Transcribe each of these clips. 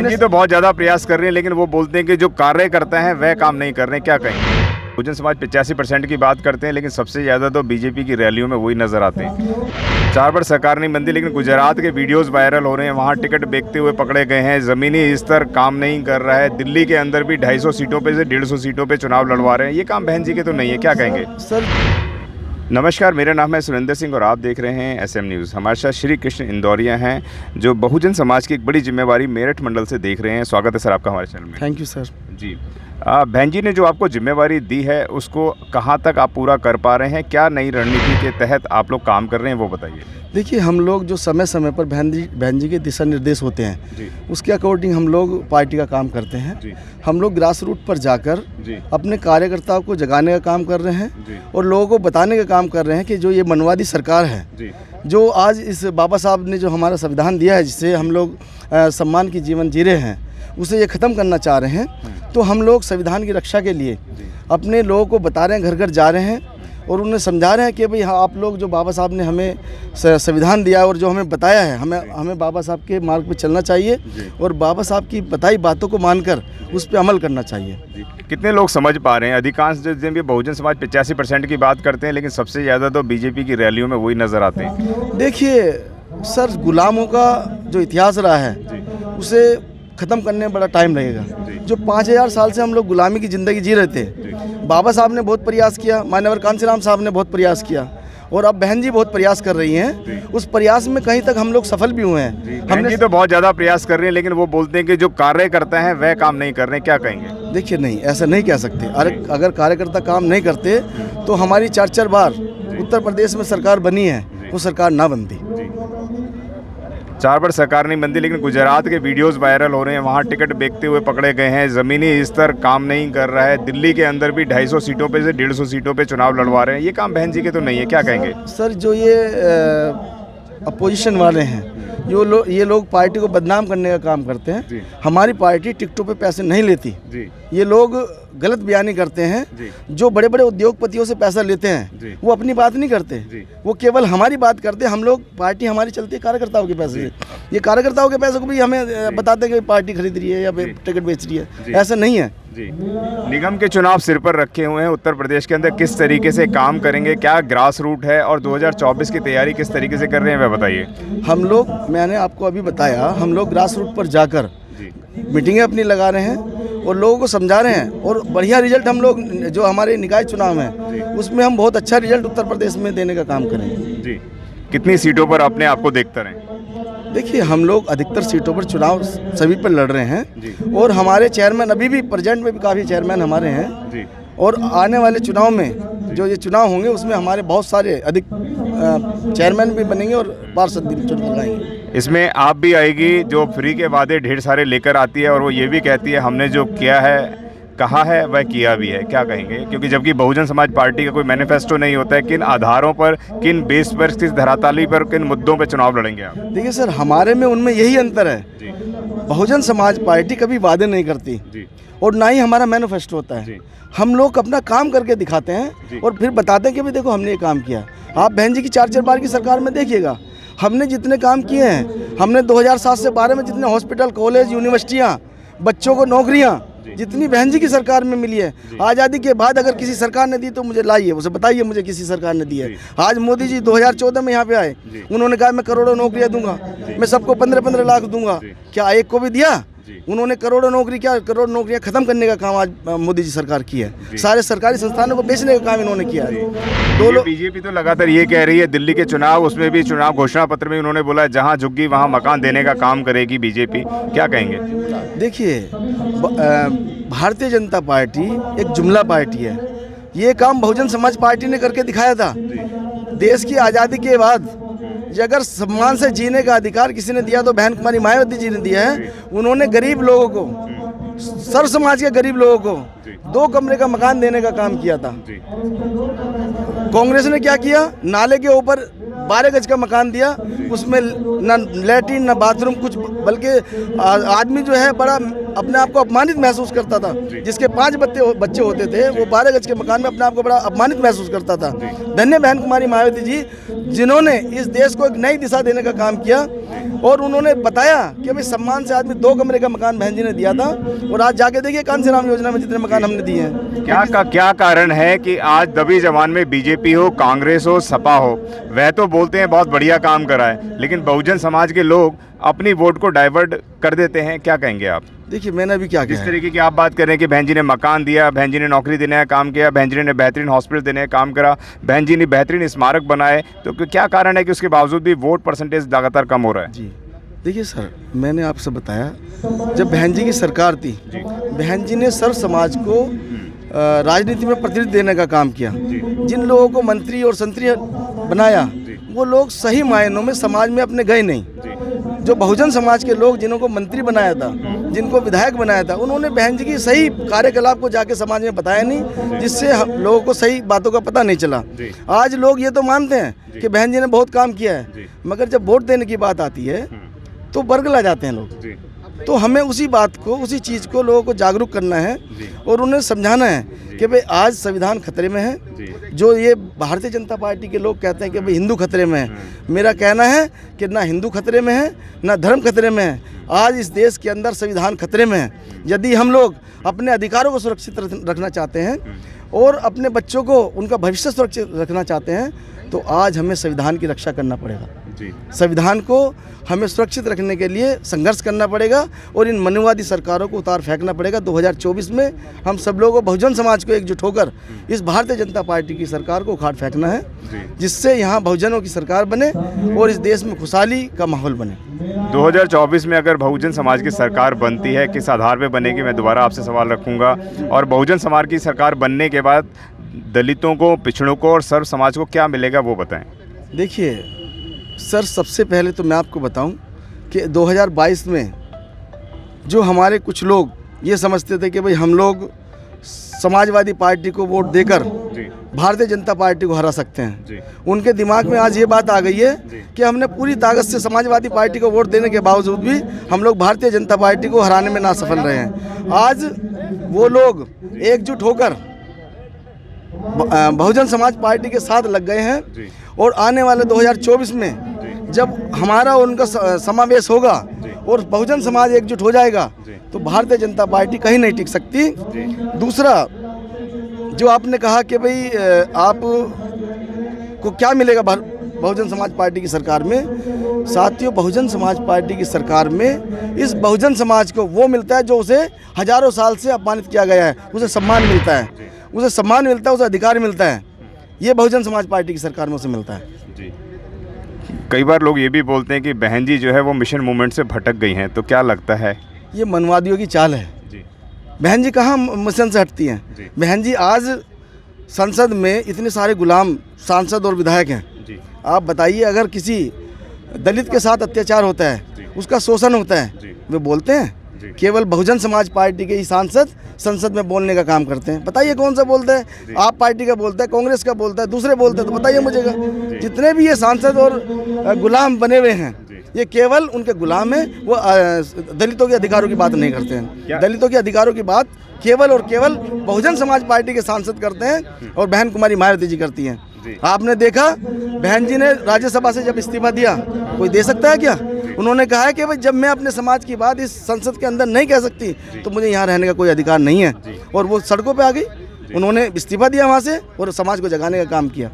बहन जी तो बहुत ज़्यादा प्रयास कर रहे हैं, लेकिन वो बोलते हैं कि जो कार्य करते हैं वह काम नहीं कर रहे हैं। क्या कहेंगे? बहुजन समाज 85% की बात करते हैं, लेकिन सबसे ज़्यादा तो बीजेपी की रैलियों में वही नज़र आते हैं। 4 बार सरकार नहीं बनती, लेकिन गुजरात के वीडियोस वायरल हो रहे हैं, वहाँ टिकट बेचते हुए पकड़े गए हैं। ज़मीनी स्तर काम नहीं कर रहा है। दिल्ली के अंदर भी 250 सीटों पे से 150 सीटों पे चुनाव लड़वा रहे हैं। ये काम बहन जी के तो नहीं है। क्या कहेंगे सर? नमस्कार, मेरा नाम है सुरेंद्र सिंह और आप देख रहे हैं एसएम न्यूज़। हमारे साथ श्री कृष्ण इंदौरिया हैं, जो बहुजन समाज की एक बड़ी जिम्मेवारी मेरठ मंडल से देख रहे हैं। स्वागत है सर आपका हमारे चैनल में। Thank you sir. जी, बहन जी ने जो आपको जिम्मेवारी दी है उसको कहाँ तक आप पूरा कर पा रहे हैं? क्या नई रणनीति के तहत आप लोग काम कर रहे हैं वो बताइए। देखिए, हम लोग जो समय समय पर बहन जी के दिशा निर्देश होते हैं जी, उसके अकॉर्डिंग हम लोग पार्टी का काम करते हैं। जी, हम लोग ग्रास रूट पर जाकर जी, अपने कार्यकर्ताओं को जगाने का काम कर रहे हैं जी, और लोगों को बताने का काम कर रहे हैं कि जो ये मनवादी सरकार है, जी, जो आज इस बाबा साहब ने जो हमारा संविधान दिया है, जिससे हम लोग सम्मान की जीवन जी रहे हैं, उसे ये ख़त्म करना चाह रहे हैं। तो हम लोग संविधान की रक्षा के लिए अपने लोगों को बता रहे हैं, घर घर जा रहे हैं और उन्हें समझा रहे हैं कि भाई हाँ, आप लोग जो बाबा साहब ने हमें संविधान दिया और जो हमें बताया है, हमें बाबा साहब के मार्ग पर चलना चाहिए और बाबा साहब की बताई बातों को मानकर उस पर अमल करना चाहिए। कितने लोग समझ पा रहे हैं? अधिकांश जितने भी बहुजन समाज 85% की बात करते हैं, लेकिन सबसे ज़्यादा तो बीजेपी की रैलियों में वही नज़र आते हैं। देखिए सर, गुलामों का जो इतिहास रहा है उसे ख़त्म करने में बड़ा टाइम लगेगा। जो 5000 साल से हम लोग गुलामी की ज़िंदगी जी रहे थे, बाबा साहब ने बहुत प्रयास किया, मान्यवर कांशीराम साहब ने बहुत प्रयास किया और अब बहन जी बहुत प्रयास कर रही हैं। उस प्रयास में कहीं तक हम लोग सफल भी हुए हैं। बहन जी तो बहुत ज़्यादा प्रयास कर रहे हैं, लेकिन वो बोलते हैं कि जो कार्य करते हैं वह काम नहीं कर रहे हैं। क्या कहेंगे? देखिए, नहीं, ऐसा नहीं कह सकते। अगर कार्यकर्ता काम नहीं करते तो हमारी 4 बार उत्तर प्रदेश में सरकार बनी है, वो सरकार ना बनती। 4 बार सरकार नहीं बनती, लेकिन गुजरात के वीडियोस वायरल हो रहे हैं, वहाँ टिकट बेचते हुए पकड़े गए हैं। ज़मीनी स्तर काम नहीं कर रहा है। दिल्ली के अंदर भी 250 सीटों पे से 150 सीटों पे चुनाव लड़वा रहे हैं। ये काम बहन जी के तो नहीं है। क्या कहेंगे सर? जो ये अपोजिशन वाले हैं, ये लोग पार्टी को बदनाम करने का काम करते हैं। हमारी पार्टी टिकटों पे पैसे नहीं लेती। ये लोग गलत बयानी करते हैं। जो बड़े बड़े उद्योगपतियों से पैसा लेते हैं वो अपनी बात नहीं करते, वो केवल हमारी बात करते हैं। हम लोग, पार्टी हमारी चलती है कार्यकर्ताओं के पैसे से। ये कार्यकर्ताओं के पैसे को भी हमें बताते हैं कि पार्टी खरीद रही है या टिकट बेच रही है, ऐसा नहीं है। निगम के चुनाव सिर पर रखे हुए हैं। उत्तर प्रदेश के अंदर किस तरीके से काम करेंगे? क्या ग्रास रूट है और 2024 की तैयारी किस तरीके से कर रहे हैं वह बताइए। हम लोग, मैंने आपको अभी बताया, हम लोग ग्रास रूट पर जाकर मीटिंगें अपनी लगा रहे हैं और लोगों को समझा रहे हैं और बढ़िया रिजल्ट हम लोग, जो हमारे निकाय चुनाव हैं उसमें हम बहुत अच्छा रिजल्ट उत्तर प्रदेश में देने का काम करेंगे। जी, कितनी सीटों पर अपने आपको देखते रहें? देखिए, हम लोग अधिकतर सीटों पर चुनाव सभी पर लड़ रहे हैं और हमारे चेयरमैन अभी भी प्रेजेंट में भी काफ़ी चेयरमैन हमारे हैं और आने वाले चुनाव में, जो ये चुनाव होंगे उसमें हमारे बहुत सारे अधिक चेयरमैन भी बनेंगे और पार्षद भी चुन लाएंगे। इसमें आप भी आएगी, जो फ्री के वादे ढेर सारे लेकर आती है और वो ये भी कहती है हमने जो किया है, कहा है, वह किया भी है। क्या कहेंगे? क्योंकि जबकि बहुजन समाज पार्टी का कोई मैनिफेस्टो नहीं होता है, किन आधारों पर, किन बेस पर, किस धरातली पर, किन मुद्दों पर चुनाव लड़ेंगे आप? देखिए सर, हमारे में उनमें यही अंतर है। बहुजन समाज पार्टी कभी वादे नहीं करती और ना ही हमारा मैनिफेस्टो होता है। हम लोग अपना काम करके दिखाते हैं और फिर बताते हैं कि भाई देखो हमने ये काम किया। आप बहन जी की 4 बार की सरकार में देखिएगा, हमने जितने काम किए हैं, हमने 2007 से 12 में जितने हॉस्पिटल, कॉलेज, यूनिवर्सिटियाँ, बच्चों को नौकरियाँ जितनी बहन जी की सरकार में मिली है, आज़ादी के बाद अगर किसी सरकार ने दी तो मुझे लाइए, उसे बताइए मुझे किसी सरकार ने दी है। आज मोदी जी 2014 में यहाँ पे आए, उन्होंने कहा मैं करोड़ों नौकरियाँ दूंगा, मैं सबको 15-15 लाख दूंगा। क्या एक को भी दिया? उन्होंने करोड़ों नौकरियां खत्म करने का काम आज मोदी जी सरकार की है। सारे सरकारी संस्थानों को बेचने का काम इन्होंने किया है। बीजेपी तो लगातार ये कह रही है, दिल्ली के चुनाव, उसमें भी चुनाव घोषणा पत्र में उन्होंने बोला जहां झुग्गी वहां मकान देने का काम करेगी बीजेपी। क्या कहेंगे? देखिए, भारतीय जनता पार्टी एक जुमला पार्टी है। ये काम बहुजन समाज पार्टी ने करके दिखाया था। देश की आज़ादी के बाद अगर सम्मान से जीने का अधिकार किसी ने दिया तो बहन कुमारी मायावती जी ने दिया है। उन्होंने गरीब लोगों को, सर्व समाज के गरीब लोगों को 2 कमरे का मकान देने का काम किया था। कांग्रेस ने क्या किया? नाले के ऊपर 12 गज का मकान दिया, उसमें न लैट्रिन न बाथरूम कुछ, बल्कि आदमी जो है बड़ा अपने आप को अपमानित महसूस करता था। जिसके 5 बच्चे होते थे वो 12 गज के मकान में अपने आप को बड़ा अपमानित महसूस करता था। धन्य बहन कुमारी मायावती जी, जिन्होंने इस देश को एक नई दिशा देने का काम किया और उन्होंने बताया कि भाई सम्मान से आदमी 2 कमरे का मकान बहन जी ने दिया था, और आज जाके देखिए कांसीराम योजना में जितने मकान हमने दिए हैं। क्या कारण है कि आज दबी जमान में बीजेपी हो, कांग्रेस हो, सपा हो, वह तो बोलते हैं बहुत बढ़िया काम करा है, लेकिन बहुजन समाज के लोग अपनी वोट को डाइवर्ट कर देते हैं, क्या कहेंगे आप? देखिए मैंने अभी क्या जिस किया तरीके की आप बात कर रहे हैं कि बहन जी ने मकान दिया, बहन जी ने नौकरी देने का काम किया, बहन जी ने बेहतरीन हॉस्पिटल देने का काम करा, बहन जी ने बेहतरीन स्मारक बनाए, तो क्या कारण है कि उसके बावजूद भी वोट परसेंटेज लगातार कम हो रहा है? जी देखिए सर, मैंने आपसे बताया जब बहन जी की सरकार थी, बहन जी ने सर्व समाज को राजनीति में प्रतिनिधि देने का काम किया। जिन लोगों को मंत्री और संतरी बनाया वो लोग सही मायनों में समाज में अपने गए नहीं। जो बहुजन समाज के लोग जिन्हों को मंत्री बनाया था, जिनको विधायक बनाया था, उन्होंने बहन जी की सही कार्यकलाप को जाके समाज में बताया नहीं, जिससे लोगों को सही बातों का पता नहीं चला। आज लोग ये तो मानते हैं कि बहन जी ने बहुत काम किया है, मगर जब वोट देने की बात आती है तो बरगला जाते हैं लोग। तो हमें उसी बात को, उसी चीज़ को लोगों को जागरूक करना है और उन्हें समझाना है कि भाई आज संविधान खतरे में है। जो ये भारतीय जनता पार्टी के लोग कहते हैं कि भाई हिंदू खतरे में है, मेरा कहना है कि ना हिंदू खतरे में है ना धर्म खतरे में है। आज इस देश के अंदर संविधान खतरे में है। यदि हम लोग अपने अधिकारों को सुरक्षित रखना चाहते हैं और अपने बच्चों को उनका भविष्य सुरक्षित रखना चाहते हैं तो आज हमें संविधान की रक्षा करना पड़ेगा। संविधान को हमें सुरक्षित रखने के लिए संघर्ष करना पड़ेगा और इन मनुवादी सरकारों को उतार फेंकना पड़ेगा। 2024 में हम सब लोगों को, बहुजन समाज को एकजुट होकर इस भारतीय जनता पार्टी की सरकार को उखाड़ फेंकना है, जिससे यहाँ बहुजनों की सरकार बने और इस देश में खुशहाली का माहौल बने। 2024 में अगर बहुजन समाज की सरकार बनती है, किस आधार पर बनेगी, मैं दोबारा आपसे सवाल रखूँगा। और बहुजन समाज की सरकार बनने के बाद दलितों को, पिछड़ों को और सर्व समाज को क्या मिलेगा, वो बताएं। देखिए सर, सबसे पहले तो मैं आपको बताऊं कि 2022 में जो हमारे कुछ लोग ये समझते थे कि भाई हम लोग समाजवादी पार्टी को वोट देकर भारतीय जनता पार्टी को हरा सकते हैं, उनके दिमाग में आज ये बात आ गई है कि हमने पूरी ताकत से समाजवादी पार्टी को वोट देने के बावजूद भी हम लोग भारतीय जनता पार्टी को हराने में ना सफल रहे हैं। आज वो लोग एकजुट होकर बहुजन समाज पार्टी के साथ लग गए हैं और आने वाले 2024 में जब हमारा उनका समावेश होगा और बहुजन समाज एकजुट हो जाएगा तो भारतीय जनता पार्टी कहीं नहीं टिक सकती। दूसरा, जो आपने कहा कि भाई आप को क्या मिलेगा बहुजन समाज पार्टी की सरकार में, साथियों बहुजन समाज पार्टी की सरकार में इस बहुजन समाज को वो मिलता है जो उसे हजारों साल से अपमानित किया गया है। उसे सम्मान मिलता है, उसे सम्मान मिलता है, उसे अधिकार मिलता है। ये बहुजन समाज पार्टी की सरकार में उसे मिलता है। कई बार लोग ये भी बोलते हैं कि बहन जी जो है वो मिशन मूवमेंट से भटक गई हैं, तो क्या लगता है? ये मनवादियों की चाल है। बहन जी कहाँ मिशन से हटती हैं? बहन जी आज संसद में इतने सारे गुलाम सांसद और विधायक हैं। आप बताइए, अगर किसी दलित के साथ अत्याचार होता है, उसका शोषण होता है, वे बोलते हैं? केवल बहुजन समाज पार्टी के ही सांसद संसद में बोलने का काम करते हैं। बताइए कौन सा बोलता है? आप पार्टी का बोलता है, कांग्रेस का बोलता है, दूसरे बोलते हैं, तो बताइए मुझे। जितने भी ये सांसद और गुलाम बने हुए हैं, ये केवल उनके गुलाम हैं। वो दलितों के अधिकारों की बात नहीं करते हैं। दलितों के अधिकारों की बात केवल और केवल बहुजन समाज पार्टी के सांसद करते हैं और बहन कुमारी मायावती जी करती हैं। आपने देखा बहन जी ने राज्यसभा से जब इस्तीफा दिया, कोई दे सकता है क्या? उन्होंने कहा है कि भाई जब मैं अपने समाज की बात इस संसद के अंदर नहीं कह सकती तो मुझे यहाँ रहने का कोई अधिकार नहीं है, और वो सड़कों पे आ गई। उन्होंने इस्तीफा दिया वहाँ से और समाज को जगाने का काम किया।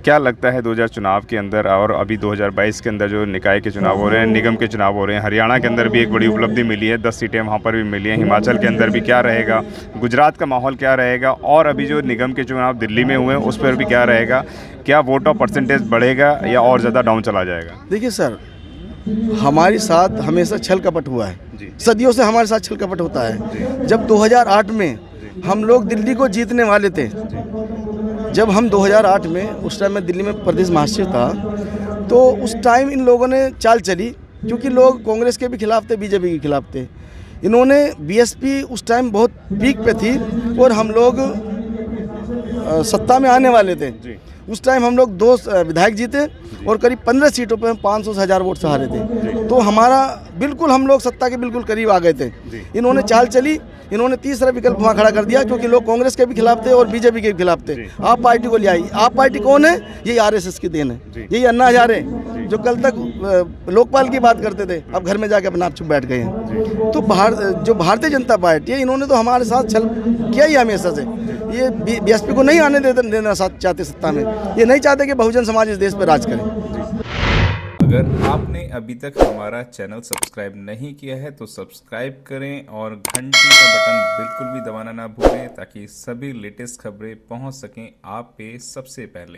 क्या लगता है 2000 चुनाव के अंदर और अभी 2022 के अंदर जो निकाय के चुनाव हो रहे हैं, निगम के चुनाव हो रहे हैं, हरियाणा के अंदर भी एक बड़ी उपलब्धि मिली है, 10 सीटें वहाँ पर भी मिली हैं, हिमाचल के अंदर भी क्या रहेगा, गुजरात का माहौल क्या रहेगा, और अभी जो निगम के चुनाव दिल्ली में हुए हैं उस पर भी क्या रहेगा? क्या वोट ऑफ परसेंटेज बढ़ेगा या और ज़्यादा डाउन चला जाएगा? देखिए सर, हमारे साथ हमेशा छल कपट हुआ है, सदियों से हमारे साथ छल कपट होता है। जब 2008 में हम लोग दिल्ली को जीतने वाले थे, जब हम 2008 में, उस टाइम मैं दिल्ली में प्रदेश महासचिव था, तो उस टाइम इन लोगों ने चाल चली, क्योंकि लोग कांग्रेस के भी खिलाफ थे, बीजेपी के खिलाफ थे। इन्होंने बीएसपी उस टाइम बहुत पीक पे थी और हम लोग सत्ता में आने वाले थे। उस टाइम हम लोग 2 विधायक जीते और करीब 15 सीटों पे हम 500 से 1000 वोट से हारे थे। तो हमारा बिल्कुल, हम लोग सत्ता के बिल्कुल करीब आ गए थे। इन्होंने चाल चली, इन्होंने तीसरा विकल्प वहाँ खड़ा कर दिया, क्योंकि लोग कांग्रेस के भी खिलाफ थे और बीजेपी के भी खिलाफ थे। आप पार्टी को ले आई। आप पार्टी कौन है? यही आरएसएस की देन है, यही अन्ना हजारे, जो कल तक लोकपाल की बात करते थे, अब घर में जाके अपना आप चुप बैठ गए हैं। तो जो भारतीय जनता पार्टी है, इन्होंने तो हमारे साथ छल किया ही हमेशा से। ये बीएसपी को नहीं आने देना चाहते सत्ता में, ये नहीं चाहते कि बहुजन समाज इस देश पर राज करे। अगर आपने अभी तक हमारा चैनल सब्सक्राइब नहीं किया है तो सब्सक्राइब करें और घंटी का बटन बिल्कुल भी दबाना ना भूलें ताकि सभी लेटेस्ट खबरें पहुंच सकें आप पे सबसे पहले।